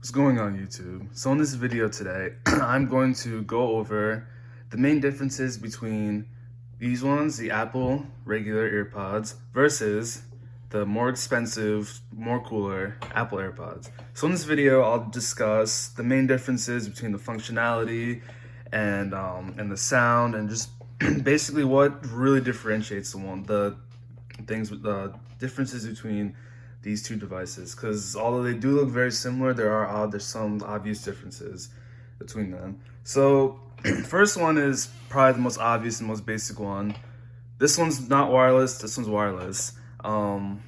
What's going on YouTube? So in this video today, I'm going to go over the main differences between these ones, the Apple regular Earpods, versus the more expensive, more cooler Apple Airpods. So in this video, I'll discuss the main differences between the functionality and the sound, and just basically what really differentiates the differences between these two devices, because although they do look very similar, there's some obvious differences between them. So first one is probably the most obvious and most basic one. This one's not wireless, this one's wireless. Apple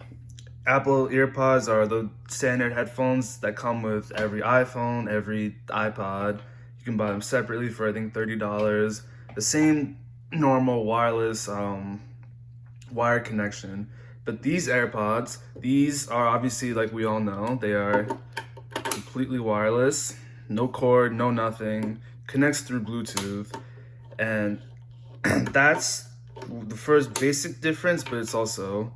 Earpods are the standard headphones that come with every iPhone, every iPod. You can buy them separately for I think $30. The same normal wireless wired connection. But these AirPods, these are obviously, like we all know, they are completely wireless, no cord, no nothing, connects through Bluetooth, and that's the first basic difference, but it's also,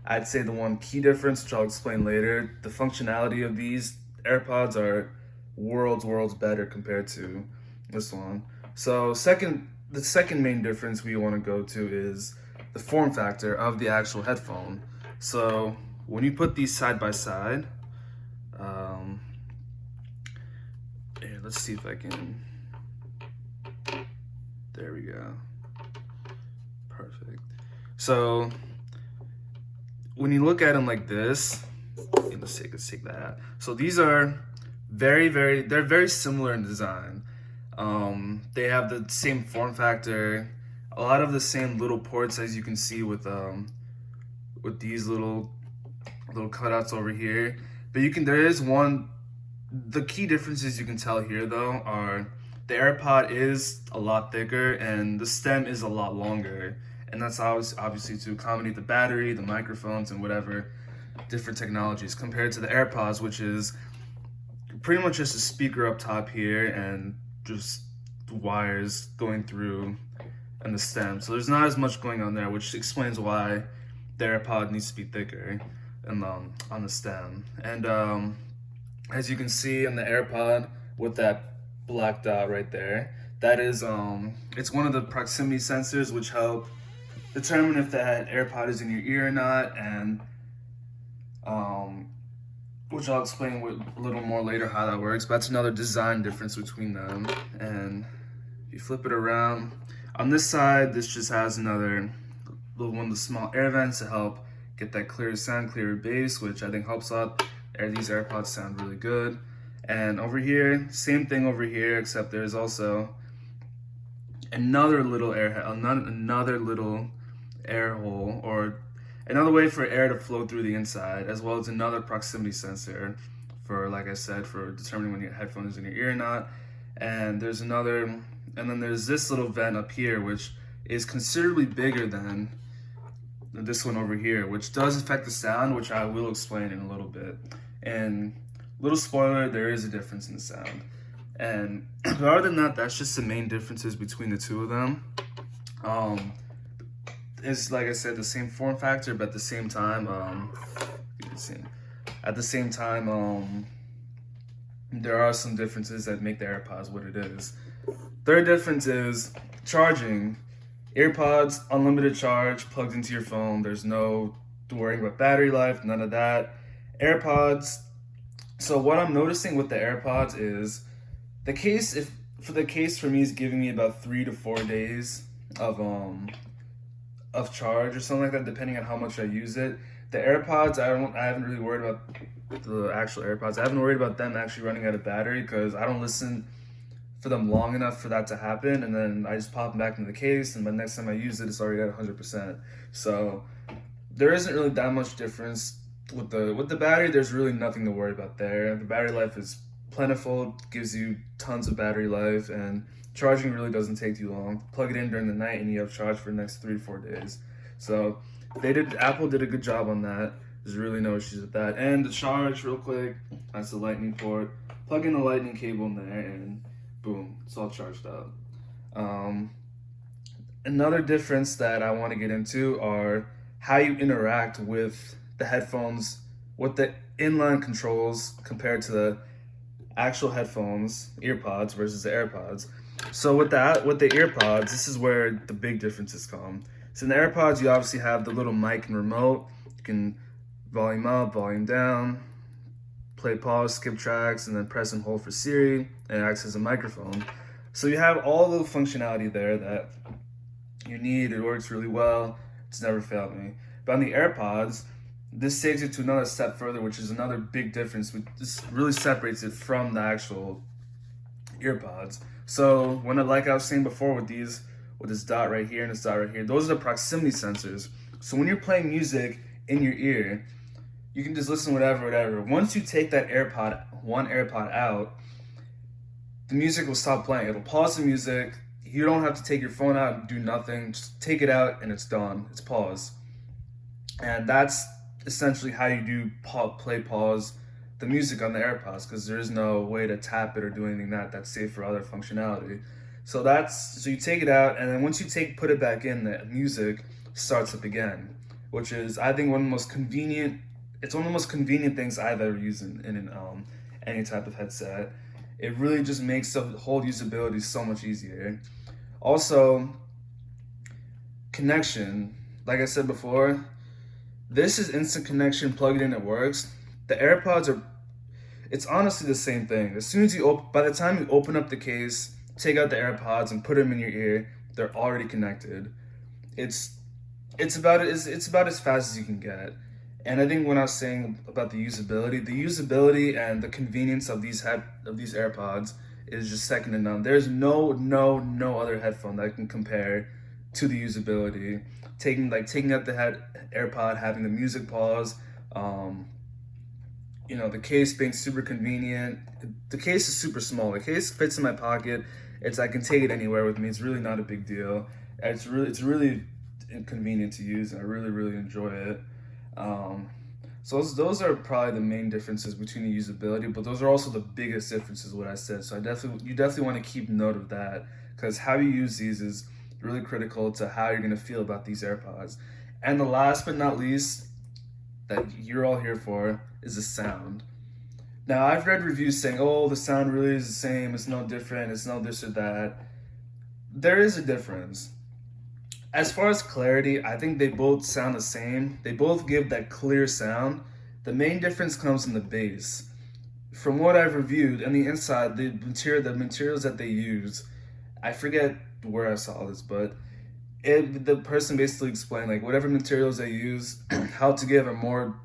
I'd say, the one key difference, which I'll explain later. The functionality of these AirPods are worlds better compared to this one. So the second main difference we want to go to is the form factor of the actual headphone. So when you put these side by side, here, let's see if I can, there we go, perfect. So when you look at them like this, let's take that out. So these are they're very similar in design. They have the same form factor, a lot of the same little ports as you can see with these little cutouts over here. But the key differences you can tell here though are the AirPod is a lot thicker and the stem is a lot longer, and that's obviously to accommodate the battery, the microphones, and whatever different technologies, compared to the AirPods, which is pretty much just a speaker up top here and just wires going through and the stem. So there's not as much going on there, which explains why the AirPod needs to be thicker and on the stem. And as you can see on the AirPod with that black dot right there, that is it's one of the proximity sensors which help determine if that AirPod is in your ear or not, and which I'll explain a little more later how that works. But that's another design difference between them. And if you flip it around, on this side, this just has another little one of the small air vents to help get that clear sound, clear bass, which I think helps out. These AirPods sound really good. And over here, same thing over here, except there's also another little another little air hole, or another way for air to flow through the inside, as well as another proximity sensor for, like I said, for determining when your headphone is in your ear or not. And then there's this little vent up here, which is considerably bigger than this one over here, which does affect the sound, which I will explain in a little bit. And little spoiler, there is a difference in the sound. And but other than that, that's just the main differences between the two of them. It's, like I said, the same form factor, but at the same time, there are some differences that make the AirPods what it is. Third difference is charging. AirPods, unlimited charge, plugged into your phone. There's no worrying about battery life, none of that. AirPods, so what I'm noticing with the AirPods is the case for me is giving me about 3 to 4 days of charge or something like that, depending on how much I use it. The AirPods, I haven't really worried about the actual AirPods. I haven't worried about them actually running out of battery, because I don't listen for them long enough for that to happen, and then I just pop them back into the case, and by the next time I use it, it's already at 100%. So there isn't really that much difference with the battery. There's really nothing to worry about there. The battery life is plentiful, gives you tons of battery life, and charging really doesn't take too long. Plug it in during the night and you have charge for the next 3 to 4 days. So Apple did a good job on that. There's really no issues with that. And the charge, real quick, that's the lightning port. Plug in the lightning cable in there and boom, it's all charged up. Another difference that I want to get into are how you interact with the headphones, with the inline controls compared to the actual headphones, Earpods versus the Airpods. So with the Earpods, this is where the big differences come. So in the Airpods, you obviously have the little mic and remote. You can volume up, volume down, play, pause, skip tracks, and then press and hold for Siri, and it acts as a microphone. So you have all the functionality there that you need. It works really well. It's never failed me. But on the Airpods, this takes it to another step further, which is another big difference. This really separates it from the actual Earpods. So like I was saying before with this dot right here and this dot right here, those are the proximity sensors. So when you're playing music in your ear, you can just listen whatever. Once you take that one AirPod out, the music will stop playing. It'll pause the music. You don't have to take your phone out and do nothing. Just take it out and it's done. It's paused. And that's essentially how you do pause the music on the Airpods, because there is no way to tap it or do anything that's safe for other functionality. So you take it out, and then once you put it back in, the music starts up again, which is, I think, one of the most convenient. It's one of the most convenient things I've ever used in any type of headset. It really just makes the whole usability so much easier. Also, connection. Like I said before, this is instant connection. Plug it in, it works. The Airpods it's honestly the same thing. As soon as by the time you open up the case, take out the Airpods and put them in your ear, they're already connected. It's about as fast as you can get. And I think when I was saying about the usability and the convenience of these Airpods is just second to none. There's no other headphone that can compare to the usability. Taking out the AirPod, having the music pause, the case being super convenient. The case is super small. The case fits in my pocket. I can take it anywhere with me. It's really not a big deal. It's really inconvenient to use, and I really enjoy it. So those are probably the main differences between the usability, but those are also the biggest differences, what I said. So you definitely want to keep note of that, because how you use these is really critical to how you're going to feel about these Airpods. And the last but not least that you're all here for is the sound. Now, I've read reviews saying, oh, the sound really is the same, it's no different, it's no this or that. There is a difference. As far as clarity, I think they both sound the same. They both give that clear sound. The main difference comes in the bass. From what I've reviewed, and the inside, the materials that they use, I forget where I saw this, but the person basically explained whatever materials they use, how to give a more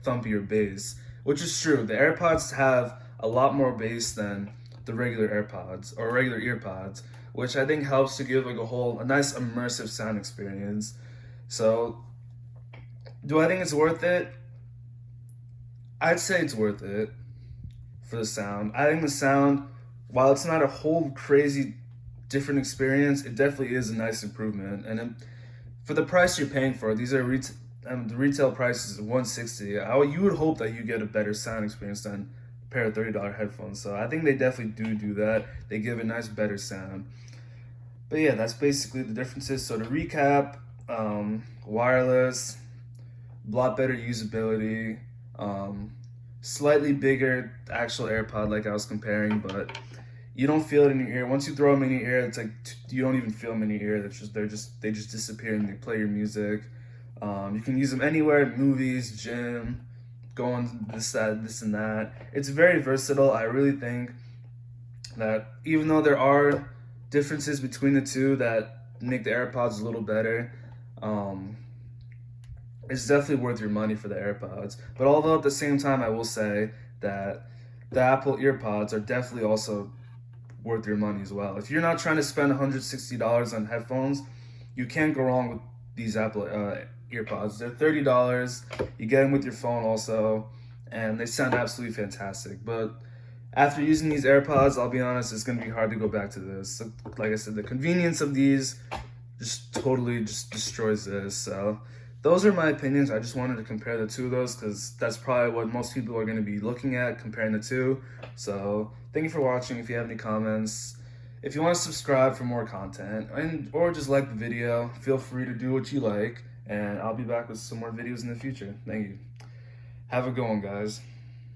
thumpier bass, which is true. The Airpods have a lot more bass than the regular AirPods or regular Earpods, which I think helps to give a nice immersive sound experience. So, do I think it's worth it? I'd say it's worth it for the sound. I think the sound, while it's not a whole crazy different experience, it definitely is a nice improvement. And for the price you're paying for, these are the retail price is $160. You would hope that you get a better sound experience than a pair of $30 headphones. So I think they definitely do that. They give a nice, better sound. But yeah, that's basically the differences. So to recap, wireless, a lot better usability, slightly bigger actual AirPod like I was comparing, but you don't feel it in your ear. Once you throw them in your ear, it's like you don't even feel them in your ear. They just disappear and they play your music. You can use them anywhere, movies, gym, going this and that. It's very versatile. I really think that even though there are differences between the two that make the Airpods a little better, it's definitely worth your money for the Airpods. But although at the same time, I will say that the Apple Earpods are definitely also worth your money as well. If you're not trying to spend $160 on headphones, you can't go wrong with these Apple Earpods. They're $30. You get them with your phone also, and they sound absolutely fantastic. But after using these Airpods, I'll be honest, it's going to be hard to go back to this. So, like I said, the convenience of these just totally destroys this. So those are my opinions. I just wanted to compare the two of those because that's probably what most people are going to be looking at, comparing the two. So thank you for watching. If you have any comments, if you want to subscribe for more content, or just like the video, feel free to do what you like, and I'll be back with some more videos in the future. Thank you. Have a good one, guys.